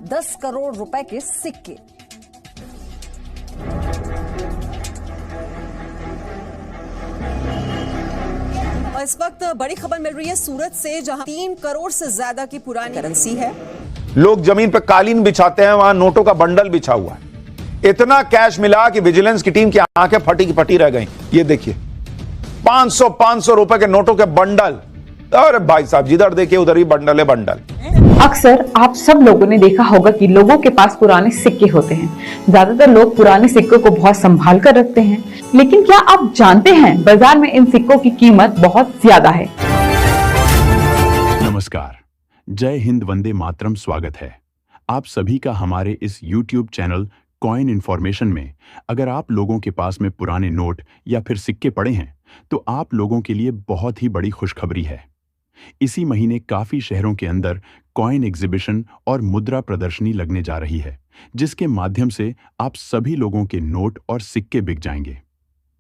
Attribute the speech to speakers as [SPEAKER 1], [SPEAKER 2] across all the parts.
[SPEAKER 1] 10 करोड़ रुपए के सिक्के। और इस वक्त बड़ी खबर मिल रही है सूरत से, जहां 3 करोड़ से ज्यादा की पुरानी करेंसी है।
[SPEAKER 2] लोग जमीन पे कालीन बिछाते हैं, वहां नोटों का बंडल बिछा हुआ है। इतना कैश मिला कि विजिलेंस की टीम की आंखें फटी की फटी रह गई। ये देखिए 500 रुपए के नोटों के बंडल। अरे भाई साहब, जिधर देखिए उधर ही बंडल है बंडल।
[SPEAKER 3] अक्सर आप सब लोगों ने देखा होगा कि लोगों के पास पुराने सिक्के होते हैं। ज्यादातर लोग पुराने सिक्कों को बहुत संभाल कर रखते हैं, लेकिन क्या आप जानते हैं बाजार में इन सिक्कों की कीमत बहुत ज्यादा है।
[SPEAKER 4] नमस्कार, जय हिंद, वंदे मातरम। स्वागत है आप सभी का हमारे इस YouTube चैनल कॉइन इन्फॉर्मेशन में। अगर आप लोगों के पास में पुराने नोट या फिर सिक्के पड़े हैं तो आप लोगों के लिए बहुत ही बड़ी खुशखबरी है। इसी महीने काफी शहरों के अंदर कॉइन एग्जीबिशन और मुद्रा प्रदर्शनी लगने जा रही है, जिसके माध्यम से आप सभी लोगों के नोट और सिक्के बिक जाएंगे।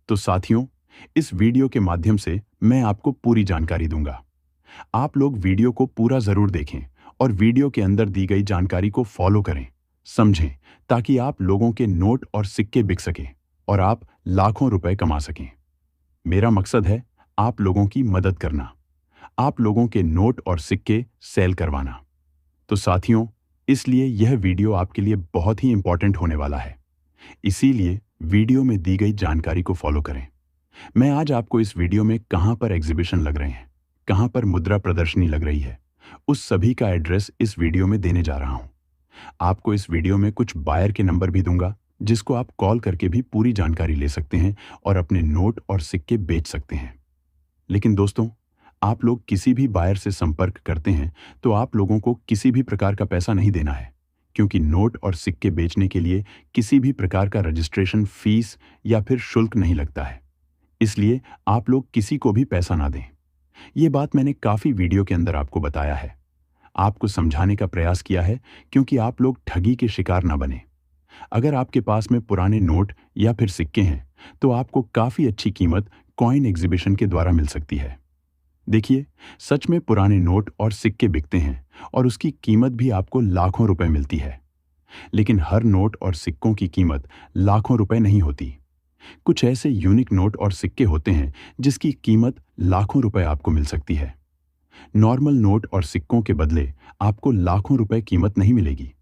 [SPEAKER 4] तो साथियों, इस वीडियो के माध्यम से मैं आपको पूरी जानकारी दूंगा। आप लोग वीडियो को पूरा जरूर देखें और वीडियो के अंदर दी गई जानकारी को फॉलो करें, समझें, ताकि आप लोगों के नोट और सिक्के बिक सकें और आप लाखों रुपए कमा सकें। मेरा मकसद है आप लोगों की मदद करना, आप लोगों के नोट और सिक्के सेल करवाना। तो साथियों, इसलिए यह वीडियो आपके लिए बहुत ही इंपॉर्टेंट होने वाला है। इसीलिए वीडियो में दी गई जानकारी को फॉलो करें। मैं आज आपको इस वीडियो में कहां पर एग्जीबिशन लग रहे हैं, कहां पर मुद्रा प्रदर्शनी लग रही है, उस सभी का एड्रेस इस वीडियो में देने जा रहा हूं। आपको इस वीडियो में कुछ बायर के नंबर भी दूंगा, जिसको आप कॉल करके भी पूरी जानकारी ले सकते हैं और अपने नोट और सिक्के बेच सकते हैं। लेकिन दोस्तों, आप लोग किसी भी बायर से संपर्क करते हैं तो आप लोगों को किसी भी प्रकार का पैसा नहीं देना है, क्योंकि नोट और सिक्के बेचने के लिए किसी भी प्रकार का रजिस्ट्रेशन फीस या फिर शुल्क नहीं लगता है। इसलिए आप लोग किसी को भी पैसा ना दें। ये बात मैंने काफी वीडियो के अंदर आपको बताया है, आपको समझाने का प्रयास किया है, क्योंकि आप लोग ठगी के शिकार ना बने। अगर आपके पास में पुराने नोट या फिर सिक्के हैं तो आपको काफी अच्छी कीमत कॉइन एग्जीबिशन के द्वारा मिल सकती है। देखिए, सच में पुराने नोट और सिक्के बिकते हैं और उसकी कीमत भी आपको लाखों रुपए मिलती है। लेकिन हर नोट और सिक्कों की कीमत लाखों रुपए नहीं होती। कुछ ऐसे यूनिक नोट और सिक्के होते हैं जिसकी कीमत लाखों रुपए आपको मिल सकती है। नॉर्मल नोट और सिक्कों के बदले आपको लाखों रुपए कीमत नहीं मिलेगी।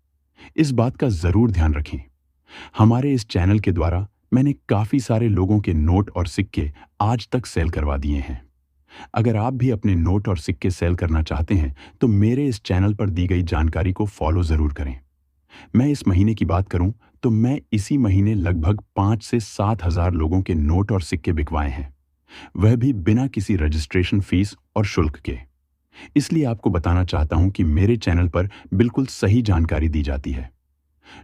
[SPEAKER 4] इस बात का जरूर ध्यान रखें। हमारे इस चैनल के द्वारा मैंने काफी सारे लोगों के नोट और सिक्के आज तक सेल करवा दिए हैं। अगर आप भी अपने नोट और सिक्के सेल करना चाहते हैं तो मेरे इस चैनल पर दी गई जानकारी को फॉलो जरूर करें। मैं इस महीने की बात करूं तो मैं इसी महीने लगभग 5 से 7 हजार लोगों के नोट और सिक्के बिकवाए हैं, वह भी बिना किसी रजिस्ट्रेशन फीस और शुल्क के। इसलिए आपको बताना चाहता हूं कि मेरे चैनल पर बिल्कुल सही जानकारी दी जाती है।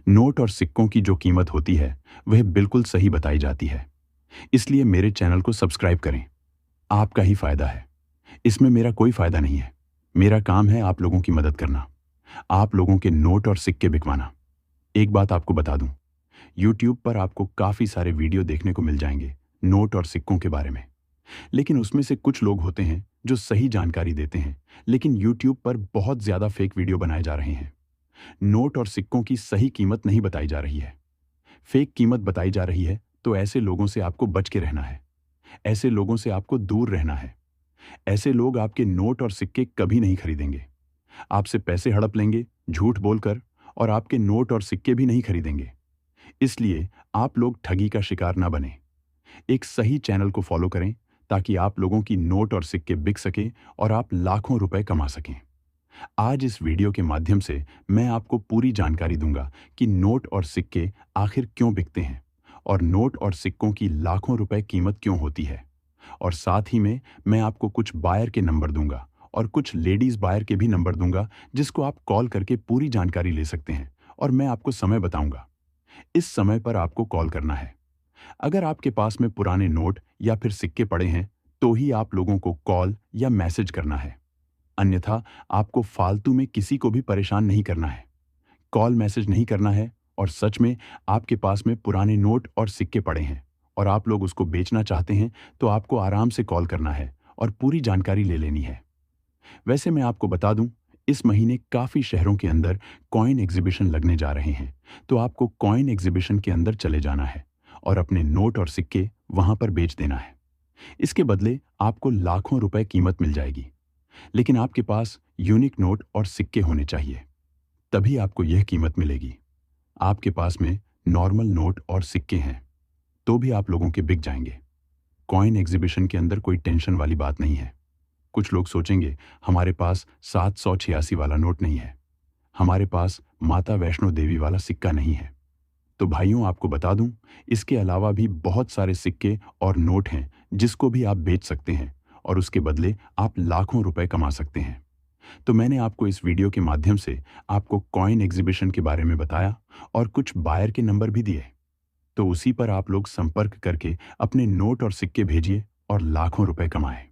[SPEAKER 4] नोट और सिक्कों की जो कीमत होती है वह बिल्कुल सही बताई जाती है। इसलिए मेरे चैनल को सब्सक्राइब करें, आपका ही फायदा है, इसमें मेरा कोई फायदा नहीं है। मेरा काम है आप लोगों की मदद करना, आप लोगों के नोट और सिक्के बिकवाना। एक बात आपको बता दूं, YouTube पर आपको काफी सारे वीडियो देखने को मिल जाएंगे नोट और सिक्कों के बारे में, लेकिन उसमें से कुछ लोग होते हैं जो सही जानकारी देते हैं, लेकिन YouTube पर बहुत ज्यादा फेक वीडियो बनाए जा रहे हैं। नोट और सिक्कों की सही कीमत नहीं बताई जा रही है, फेक कीमत बताई जा रही है। तो ऐसे लोगों से आपको बच के रहना है, ऐसे लोगों से आपको दूर रहना है। ऐसे लोग आपके नोट और सिक्के कभी नहीं खरीदेंगे, आपसे पैसे हड़प लेंगे झूठ बोलकर, और आपके नोट और सिक्के भी नहीं खरीदेंगे। इसलिए आप लोग ठगी का शिकार ना बने। एक सही चैनल को फॉलो करें ताकि आप लोगों की नोट और सिक्के बिक सके और आप लाखों रुपए कमा सकें। आज इस वीडियो के माध्यम से मैं आपको पूरी जानकारी दूंगा कि नोट और सिक्के आखिर क्यों बिकते हैं और नोट और सिक्कों की लाखों रुपए कीमत क्यों होती है। और साथ ही में मैं आपको कुछ बायर के नंबर दूंगा और कुछ लेडीज बायर के भी नंबर दूंगा, जिसको आप कॉल करके पूरी जानकारी ले सकते हैं। और मैं आपको समय बताऊंगा, इस समय पर आपको कॉल करना है। अगर आपके पास में पुराने नोट या फिर सिक्के पड़े हैं तो ही आप लोगों को कॉल या मैसेज करना है, अन्यथा आपको फालतू में किसी को भी परेशान नहीं करना है, कॉल मैसेज नहीं करना है। और सच में आपके पास में पुराने नोट और सिक्के पड़े हैं और आप लोग उसको बेचना चाहते हैं तो आपको आराम से कॉल करना है और पूरी जानकारी ले लेनी है। वैसे मैं आपको बता दूं, इस महीने काफी शहरों के अंदर कॉइन एग्जीबिशन लगने जा रहे हैं, तो आपको कॉइन एग्जीबिशन के अंदर चले जाना है और अपने नोट और सिक्के वहां पर बेच देना है। इसके बदले आपको लाखों रुपए कीमत मिल जाएगी, लेकिन आपके पास यूनिक नोट और सिक्के होने चाहिए, तभी आपको यह कीमत मिलेगी। आपके पास में नॉर्मल नोट और सिक्के हैं तो भी आप लोगों के बिक जाएंगे। कॉइन एग्जीबिशन के अंदर कोई टेंशन वाली बात नहीं है। कुछ लोग सोचेंगे हमारे पास 786 वाला नोट नहीं है, हमारे पास माता वैष्णो देवी वाला सिक्का नहीं है। तो भाइयों, आपको बता दूं, इसके अलावा भी बहुत सारे सिक्के और नोट हैं जिसको भी आप बेच सकते हैं और उसके बदले आप लाखों रुपए कमा सकते हैं। तो मैंने आपको इस वीडियो के माध्यम से आपको कॉइन एग्जीबिशन के बारे में बताया और कुछ बायर के नंबर भी दिए, तो उसी पर आप लोग संपर्क करके अपने नोट और सिक्के भेजिए और लाखों रुपए कमाएं।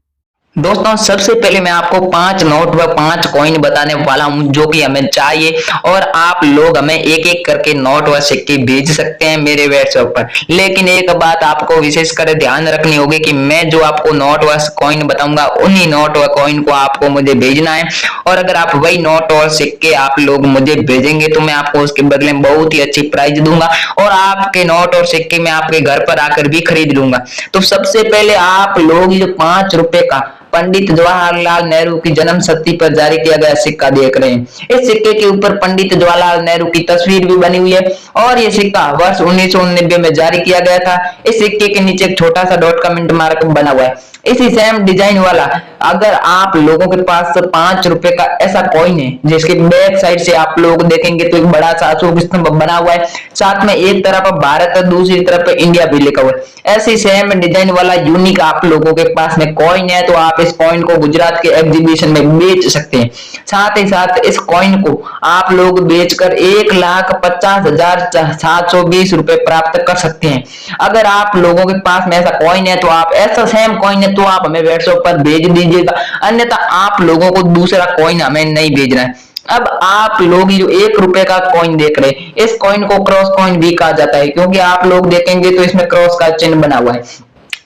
[SPEAKER 5] दोस्तों, सबसे पहले मैं आपको 5 नोट व 5 कॉइन बताने वाला हूं जो कि हमें चाहिए, और आप लोग हमें एक एक करके नोट व सिक्के भेज सकते हैं मेरे व्हाट्सएप पर। लेकिन एक बात आपको विशेष कर ध्यान रखनी होगी कि मैं जो आपको नोट व कॉइन बताऊंगा उन्हीं नोट व कॉइन को आपको मुझे भेजना है, और अगर आप वही नोट और सिक्के आप लोग मुझे भेजेंगे तो मैं आपको उसके बदले में बहुत ही अच्छी प्राइज दूंगा और आपके नोट और सिक्के मैं आपके घर पर आकर भी खरीद लूंगा। तो सबसे पहले आप लोग जो 5 रुपए का पंडित जवाहरलाल नेहरू की जन्म शती पर जारी किया गया सिक्का देख रहे हैं। इस सिक्के के ऊपर पंडित जवाहरलाल नेहरू की तस्वीर भी बनी हुई है और ये सिक्का वर्ष 1989 में जारी किया गया था। इस सिक्के के नीचे एक छोटा सा डॉट का मिंट मार्क बना हुआ है। इसी सेम डिजाइन वाला अगर आप लोगों के पास 5 रुपए का ऐसा कॉइन है जिसके बैक साइड से आप लोग देखेंगे तो एक बड़ा सा अशोक स्तंभ बना हुआ है, साथ में एक तरफ भारत और दूसरी तरफ इंडिया भी लिखा हुआ है। ऐसी सेम डिजाइन वाला यूनिक आप लोगों के पास में कॉइन है तो आप इस कॉइन को गुजरात के एग्जीबिशन में बेच सकते हैं। साथ ही साथ इस कॉइन को आप लोग बेचकर 1,50,720 रुपए प्राप्त कर सकते हैं। अगर आप लोगों के पास में ऐसा कॉइन है तो आप ऐसा सेम कॉइन है तो आप हमें व्हाट्सएप पर भेज दीजिएगा, अन्यथा आप लोगों को दूसरा कॉइन हमें नहीं भेजना है। अब आप लोग जो 1 रुपए का कॉइन देख रहे हैं, इस कॉइन को क्रॉस कॉइन भी कहा जाता है क्योंकि आप लोग देखेंगे तो इसमें क्रॉस का चिन्ह बना हुआ है।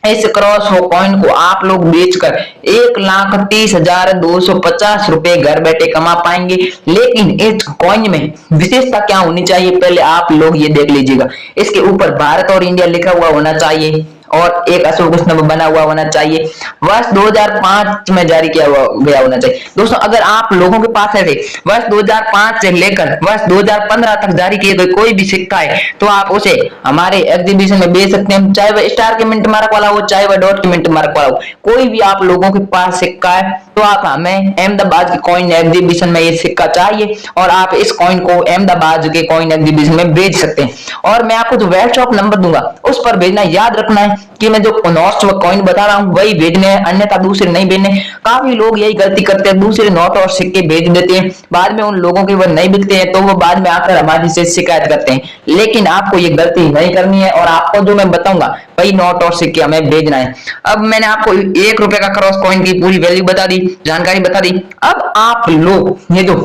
[SPEAKER 5] इस क्रॉस कॉइन को आप लोग बेचकर 1,30,250 रुपए घर बैठे कमा पाएंगे। लेकिन इस कॉइन में विशेषता क्या होनी चाहिए, पहले आप लोग ये देख लीजिएगा। इसके ऊपर भारत और इंडिया लिखा हुआ होना चाहिए और एक अशोक स्तंभ बना हुआ होना चाहिए। वर्ष 2005 में जारी किया गया होना चाहिए। दोस्तों, अगर आप लोगों के पास ऐसे वर्ष 2005 से लेकर वर्ष 2015 तक जारी किए गए कोई भी सिक्का है तो आप उसे हमारे एग्जीबिशन में बेच सकते हैं, चाहे वह स्टार के मिंट मार्क वाला हो चाहे वह डॉट के मिंट मार्क वाला हो। कोई भी आप लोगों के पास सिक्का है तो आप हमें अहमदाबाद के कॉइन एग्जीबिशन में ये सिक्का चाहिए और आप इस कॉइन को अहमदाबाद के कॉइन एग्जीबिशन में बेच सकते हैं। और मैं आपको जो व्हाट्सएप नंबर दूंगा उस पर भेजना याद रखना है कि मैं जो नोट्स व कॉइन बता रहा हूं वही भेजने हैं, अन्यथा दूसरे नहीं भेजने। काफी लोग यही गलती करते हैं, दूसरे नोट और सिक्के भेज देते हैं, बाद में उन लोगों के वो नहीं बिकते हैं तो वो बाद में आकर हमारी से शिकायत करते हैं। लेकिन आपको ये गलती नहीं करनी है और आपको जो मैं बताऊंगा वही नोट और सिक्के हमें भेजना है। अब मैंने आपको 1 रुपए का क्रॉस कॉइन की पूरी वैल्यू बता दी, जानकारी बता दी। अब आप लोग ये जो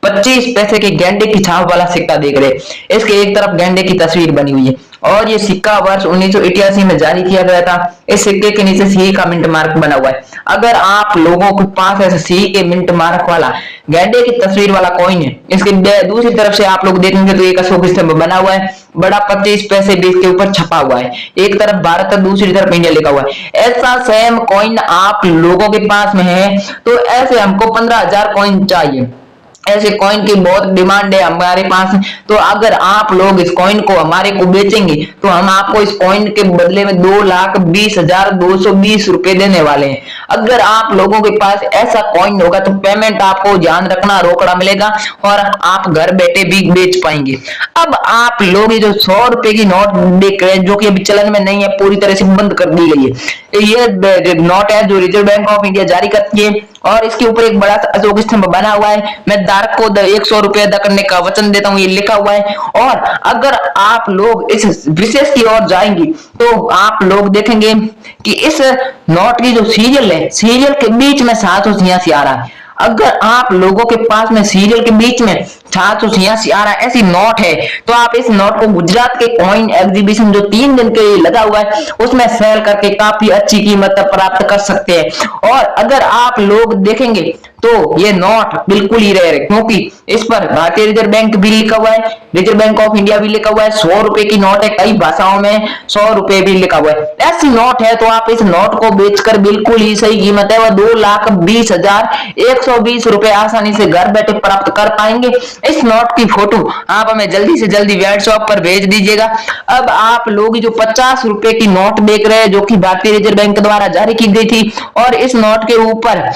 [SPEAKER 5] 25 पैसे के गेंडे की छाप वाला सिक्का देख रहे हैं, इसके एक तरफ गेंडे की तस्वीर बनी हुई है और ये सिक्का वर्ष 1988 में जारी किया गया था। इस सिक्के के नीचे सी का मिंट मार्क बना हुआ है। अगर आप लोगों के पास ऐसे सी के मिंट मार्क वाला गेंडे की तस्वीर वाला कॉइन है, इसके दूसरी तरफ से आप लोग देखेंगे तो एक अशोक स्तंभ बना हुआ है, बड़ा 25 पैसे भी इसके ऊपर छपा हुआ है, एक तरफ भारत और दूसरी तरफ इंडिया लिखा हुआ है। ऐसा सेम कॉइन आप लोगों के पास में है तो ऐसे हमको 15,000 कॉइन चाहिए। ऐसे कॉइन की बहुत डिमांड है हमारे पास, तो अगर आप लोग इस कॉइन को हमारे को बेचेंगे तो हम आपको इस कॉइन के बदले में 2,20,220 रुपए देने वाले हैं। अगर आप लोगों के पास ऐसा कॉइन होगा तो पेमेंट आपको ध्यान रखना रोकड़ा मिलेगा और आप घर बैठे भी बेच पाएंगे। अब आप लोग ये जो 100 रुपए की नोट देख रहे हैं जो कि अभी चलन में नहीं है, पूरी तरह से बंद कर दी गई है। ये नोट है जो रिजर्व बैंक ऑफ इंडिया जारी करती है और इसके ऊपर एक बड़ा सा अशोक स्तंभ बना हुआ है। मैं धारक को 100 रुपए अदा करने का वचन देता हूं, ये लिखा हुआ है। और अगर आप लोग इस विशेष की ओर जाएंगे तो आप लोग देखेंगे कि इस नोट की जो सीरियल है, सीरियल के बीच में 786 आ रहा है। अगर आप लोगों के पास में सीरियल के बीच में 786 आ रहा है, ऐसी नोट है। तो आप इस नोट को गुजरात के कॉइन एग्जीबिशन जो 3 दिन के लिए लगा हुआ है उसमें सेल करके काफी अच्छी कीमत प्राप्त कर सकते हैं। और अगर आप लोग देखेंगे तो ये नोट बिल्कुल ही रेयर है, क्योंकि इस पर भारतीय रिजर्व बैंक भी लिखा हुआ है, रिजर्व बैंक ऑफ इंडिया भी लिखा हुआ है, 100 रुपए की नोट है, कई भाषाओं में 100 रुपए भी लिखा हुआ है। ऐसी नोट है तो आप इस नोट को बेचकर बिल्कुल ही सही कीमत है वह 2,20,120 रुपए आसानी से घर बैठे प्राप्त कर पाएंगे। इस नोट की फोटो आप हमें जल्दी से जल्दी व्हाट्सएप पर भेज दीजिएगा। अब आप लोग जो 50 रुपए की नोट देख रहे हैं जो कि भारतीय रिजर्व बैंक द्वारा जारी की गई थी, और इस नोट के ऊपर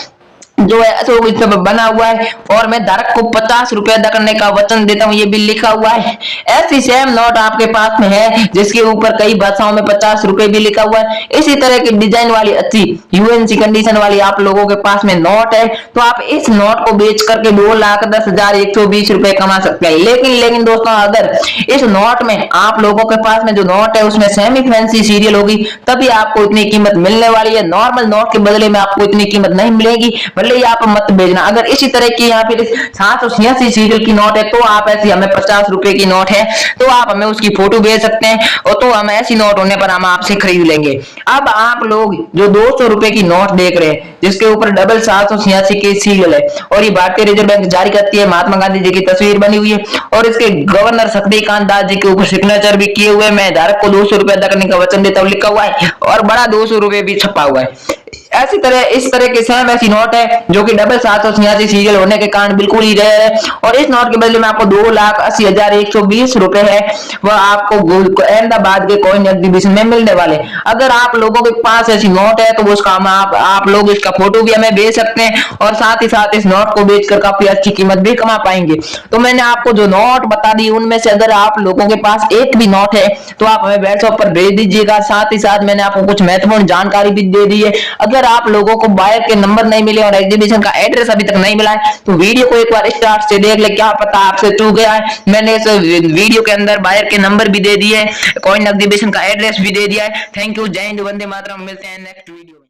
[SPEAKER 5] जो है तो सब बना हुआ है और मैं धारक को 50 रुपए अदा करने का वचन देता हूं, ये भी लिखा हुआ है। ऐसी सेम नोट आपके पास में है जिसके ऊपर कई भाषाओं में 50 रुपए भी लिखा हुआ है। इसी तरह की डिजाइन वाली अच्छी यूएनसी कंडीशन वाली आप लोगों के पास में नोट है तो आप इस नोट को बेच करके 2,10,120 रुपए कमा सकते हैं। लेकिन दोस्तों, अगर इस नोट में आप लोगों के पास में जो नोट है उसमें सेमी फैंसी सीरियल होगी तभी आपको इतनी कीमत मिलने वाली है। नॉर्मल नोट के बदले में आपको इतनी कीमत नहीं मिलेगी, आप मत भेजना। अगर इसी तरह की यहाँ पे 786 सीरियल की नोट है तो आप ऐसी हमें 50 रुपए की नोट है तो आप हमें उसकी फोटो भेज सकते हैं और तो हम ऐसी नोट होने पर हम आपसे खरीद लेंगे। अब आप लोग जो 200 रुपए की नोट देख रहे हैं जिसके ऊपर डबल 786 की सीरियल है और ये भारतीय रिजर्व बैंक जारी करती है, महात्मा गांधी जी की तस्वीर बनी हुई है और इसके गवर्नर शक्तिकांत दास जी के ऊपर सिग्नेचर भी किए हुए, मैं धारक को 200 रुपए अदा करने का वचन देता हूँ लिखा हुआ है और बड़ा 200 रुपए भी छपा हुआ है। ऐसी तरह इस तरह के सेम ऐसी नोट है जो कि डबल 786 सीरियल होने के कारण बिल्कुल ही रेयर है और इस नोट के बदले में आपको 2,80,120 रुपए है वह आपको अहमदाबाद के कॉइन एग्जीबिशन में मिलने वाले। अगर आप लोगों के पास ऐसी नोट है तो उसका आप लोग इसका फोटो भी हमें भेज सकते हैं और साथ ही साथ इस नोट को बेचकर काफी अच्छी कीमत भी कमा पाएंगे। तो मैंने आपको जो नोट बता दी उनमें से अगर आप लोगों के पास एक भी नोट है तो आप हमें व्हाट्सएप पर भेज दीजिएगा। साथ ही साथ मैंने आपको कुछ महत्वपूर्ण जानकारी भी दे दी है। अगर आप लोगों को बायर के नंबर नहीं मिले और एग्जीबिशन का एड्रेस अभी तक नहीं मिला है तो वीडियो को एक बार स्टार्ट से देख ले, क्या पता आपसे चूक गया है। मैंने इस वीडियो के अंदर बायर के नंबर भी दे दिए, कॉइन एग्जीबिशन का एड्रेस भी दे दिया है। थैंक यू, जय हिंद, वंदे मातरम। मिलते हैं नेक्स्ट वीडियो में।